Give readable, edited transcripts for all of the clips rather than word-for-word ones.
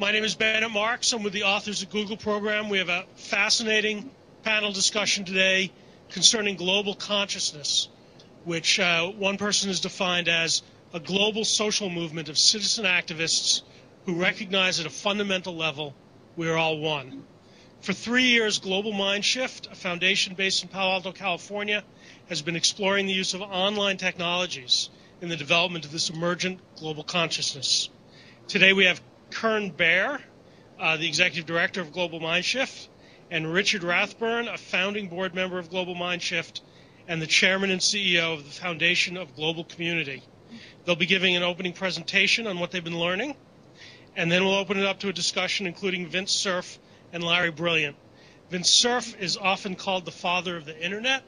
My name is Bennett Marks. I'm with the authors of Google program. We have a fascinating panel discussion today concerning global consciousness, which one person has defined as a global social movement of citizen activists who recognize at a fundamental level we are all one. For 3 years, Global MindShift, a foundation based in Palo Alto, California, has been exploring the use of online technologies in the development of this emergent global consciousness. Today we have Kern Beare, the Executive Director of Global MindShift, and Richard Rathbun, a founding board member of Global MindShift and the Chairman and CEO of the Foundation of Global Community. They'll be giving an opening presentation on what they've been learning, and then we'll open it up to a discussion including Vint Cerf and Larry Brilliant. Vint Cerf is often called the father of the internet,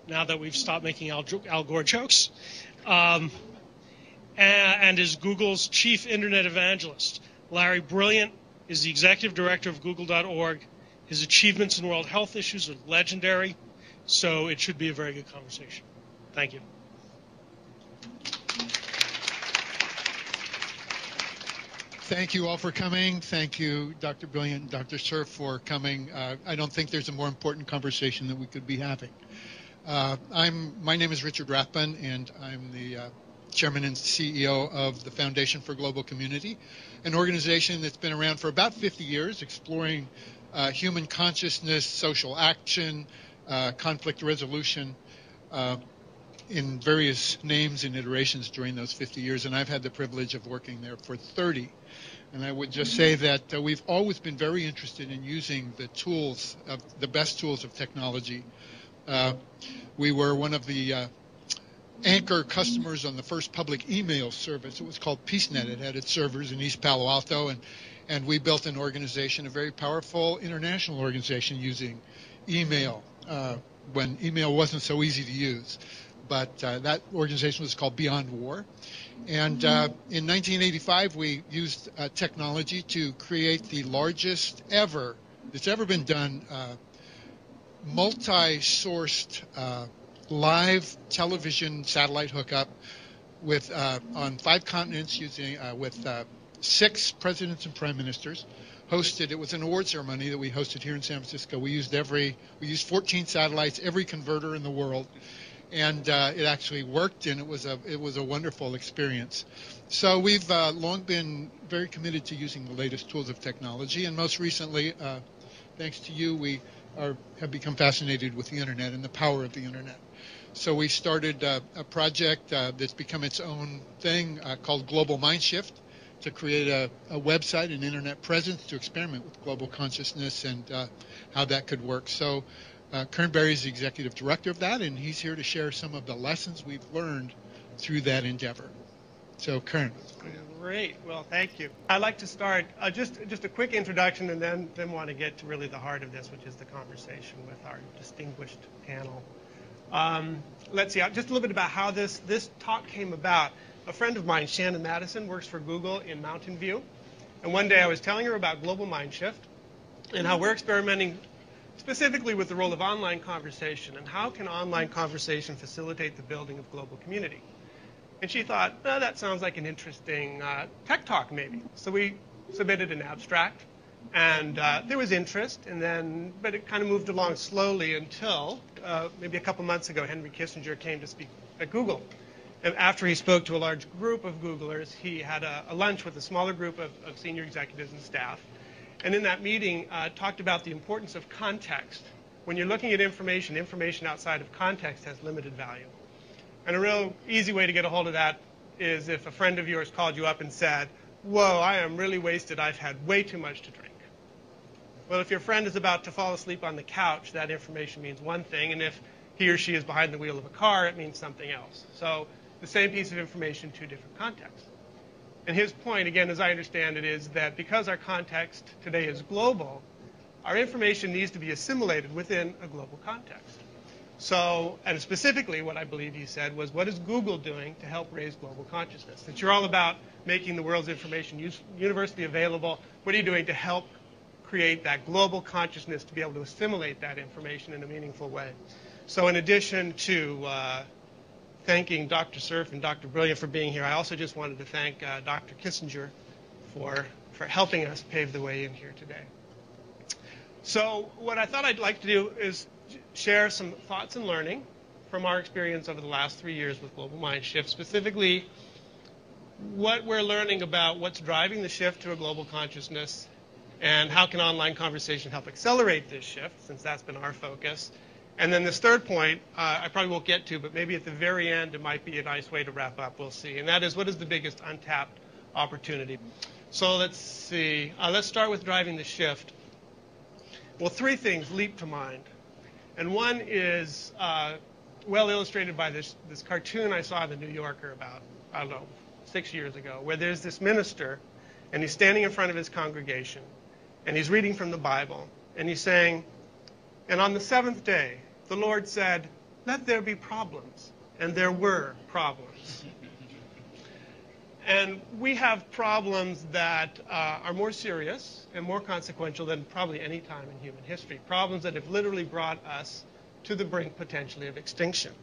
now that we've stopped making Al Gore jokes, and is Google's chief internet evangelist. Larry Brilliant is the executive director of Google.org. His achievements in world health issues are legendary, so it should be a very good conversation. Thank you. Thank you all for coming. Thank you, Dr. Brilliant and Dr. Cerf, for coming. I don't think there's a more important conversation that we could be having. My name is Richard Rathbun, and I'm the Chairman and CEO of the Foundation for Global Community, an organization that's been around for about 50 years, exploring human consciousness, social action, conflict resolution, in various names and iterations during those 50 years, and I've had the privilege of working there for 30. And I would just say that we've always been very interested in using the tools, the best tools of technology. We were one of the anchor customers on the first public email service. It was called PeaceNet. It had its servers in East Palo Alto, and we built an organization, a very powerful international organization using email when email wasn't so easy to use. But that organization was called Beyond War. And in 1985, we used technology to create the largest ever, that's ever been done, multi-sourced live television satellite hookup with on 5 continents using with 6 presidents and prime ministers. Hosted, it was an award ceremony that we hosted here in San Francisco. We used 14 satellites, every converter in the world. And it actually worked, and it was a wonderful experience. So we've long been very committed to using the latest tools of technology, and most recently, thanks to you, we have become fascinated with the internet and the power of the internet. So we started a project that's become its own thing called Global MindShift, to create a website, an internet presence to experiment with global consciousness and how that could work. So Kern Beare is the executive director of that, and he's here to share some of the lessons we've learned through that endeavor. So, Kern. Great. Well, thank you. I'd like to start just a quick introduction, and then want to get to really the heart of this, which is the conversation with our distinguished panel. Let's see, just a little bit about how this talk came about. A friend of mine, Shannon Madison, works for Google in Mountain View, and one day I was telling her about Global MindShift and how we're experimenting specifically with the role of online conversation and how can online conversation facilitate the building of global community. And she thought, oh, that sounds like an interesting tech talk maybe. So we submitted an abstract, and there was interest, but it kind of moved along slowly until maybe a couple months ago, Henry Kissinger came to speak at Google. And after he spoke to a large group of Googlers, he had a lunch with a smaller group of senior executives and staff. And in that meeting, talked about the importance of context. When you're looking at information outside of context has limited value. And a real easy way to get a hold of that is if a friend of yours called you up and said, whoa, I am really wasted. I've had way too much to drink. Well, if your friend is about to fall asleep on the couch, that information means one thing. And if he or she is behind the wheel of a car, it means something else. So the same piece of information, 2 different contexts. And his point, again, as I understand it, is that because our context today is global, our information needs to be assimilated within a global context. So, and specifically what I believe he said was, what is Google doing to help raise global consciousness? Since you're all about making the world's information universally available, what are you doing to help create that global consciousness to be able to assimilate that information in a meaningful way? So in addition to thanking Dr. Cerf and Dr. Brilliant for being here, I also just wanted to thank Dr. Kissinger for for helping us pave the way in here today. So what I thought I'd like to do is share some thoughts and learning from our experience over the last 3 years with Global MindShift, specifically what we're learning about what's driving the shift to a global consciousness and how can online conversation help accelerate this shift, since that's been our focus. And then this third point, I probably won't get to, but maybe at the very end it might be a nice way to wrap up, we'll see. And that is, what is the biggest untapped opportunity? So let's see. Let's start with driving the shift. Well, 3 things leap to mind. And one is well illustrated by this cartoon I saw in the New Yorker about, I don't know, 6 years ago, where there's this minister, and he's standing in front of his congregation, and he's reading from the Bible, and he's saying, "And on the 7th day, the Lord said, 'Let there be problems.' And there were problems." And we have problems that are more serious and more consequential than probably any time in human history. Problems that have literally brought us to the brink, potentially, of extinction.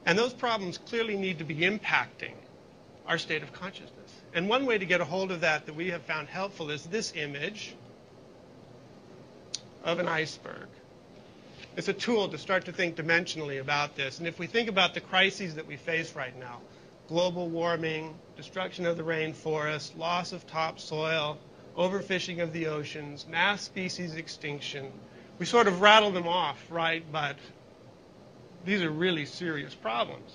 And those problems clearly need to be impacting our state of consciousness. And one way to get a hold of that we have found helpful is this image of an iceberg. It's a tool to start to think dimensionally about this. And if we think about the crises that we face right now, global warming, destruction of the rainforest, loss of topsoil, overfishing of the oceans, mass species extinction, we sort of rattle them off, right? But these are really serious problems.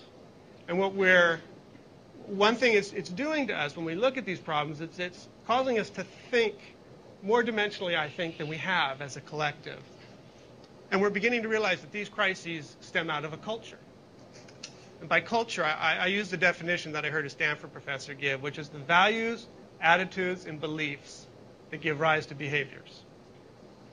And one thing it's doing to us when we look at these problems, it's causing us to think more dimensionally, I think, than we have as a collective. And we're beginning to realize that these crises stem out of a culture. And by culture, I use the definition that I heard a Stanford professor give, which is the values, attitudes, and beliefs that give rise to behaviors.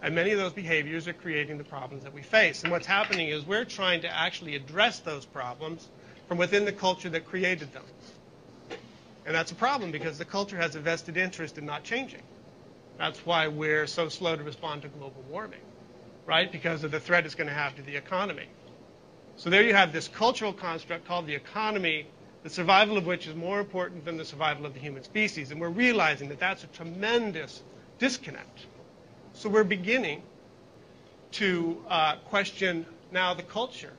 And many of those behaviors are creating the problems that we face. And what's happening is we're trying to actually address those problems from within the culture that created them. And that's a problem because the culture has a vested interest in not changing. That's why we're so slow to respond to global warming, right? Because of the threat it's going to have to the economy. So there you have this cultural construct called the economy, the survival of which is more important than the survival of the human species. And we're realizing that that's a tremendous disconnect. So we're beginning to question now the culture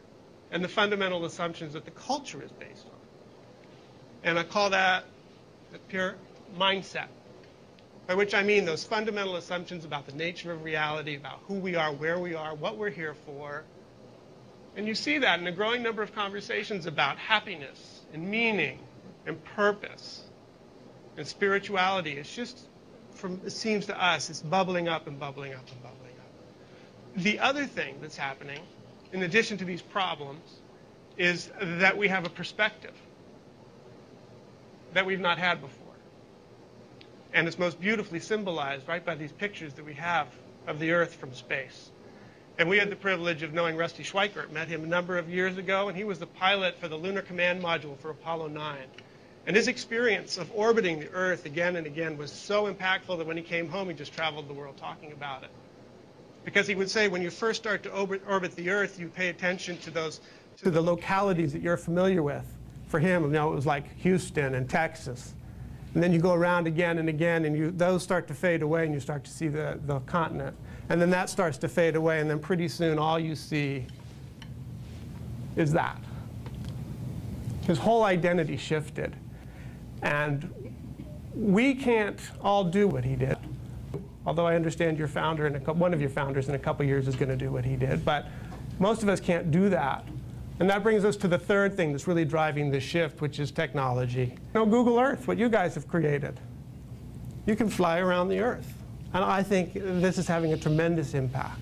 and the fundamental assumptions that the culture is based on. And I call that the pure mindset, by which I mean those fundamental assumptions about the nature of reality, about who we are, where we are, what we're here for. And you see that in a growing number of conversations about happiness and meaning and purpose and spirituality. It's just, it seems to us, it's bubbling up and bubbling up and bubbling up. The other thing that's happening, in addition to these problems, is that we have a perspective that we've not had before. And it's most beautifully symbolized right by these pictures that we have of the Earth from space. And we had the privilege of knowing Rusty Schweikert. Met him a number of years ago, and he was the pilot for the Lunar Command Module for Apollo 9. And his experience of orbiting the Earth again and again was so impactful that when he came home, he just traveled the world talking about it. Because he would say, when you first start to orbit the Earth, you pay attention to the localities that you're familiar with. For him, you know, it was like Houston and Texas. And then you go around again and again, and those start to fade away, and you start to see the continent. And then that starts to fade away, and then pretty soon all you see is that. His whole identity shifted. And we can't all do what he did. Although I understand your founder and one of your founders in a couple years is going to do what he did. But most of us can't do that. And that brings us to the third thing that's really driving the shift, which is technology. You know, Google Earth, what you guys have created. You can fly around the Earth. And I think this is having a tremendous impact.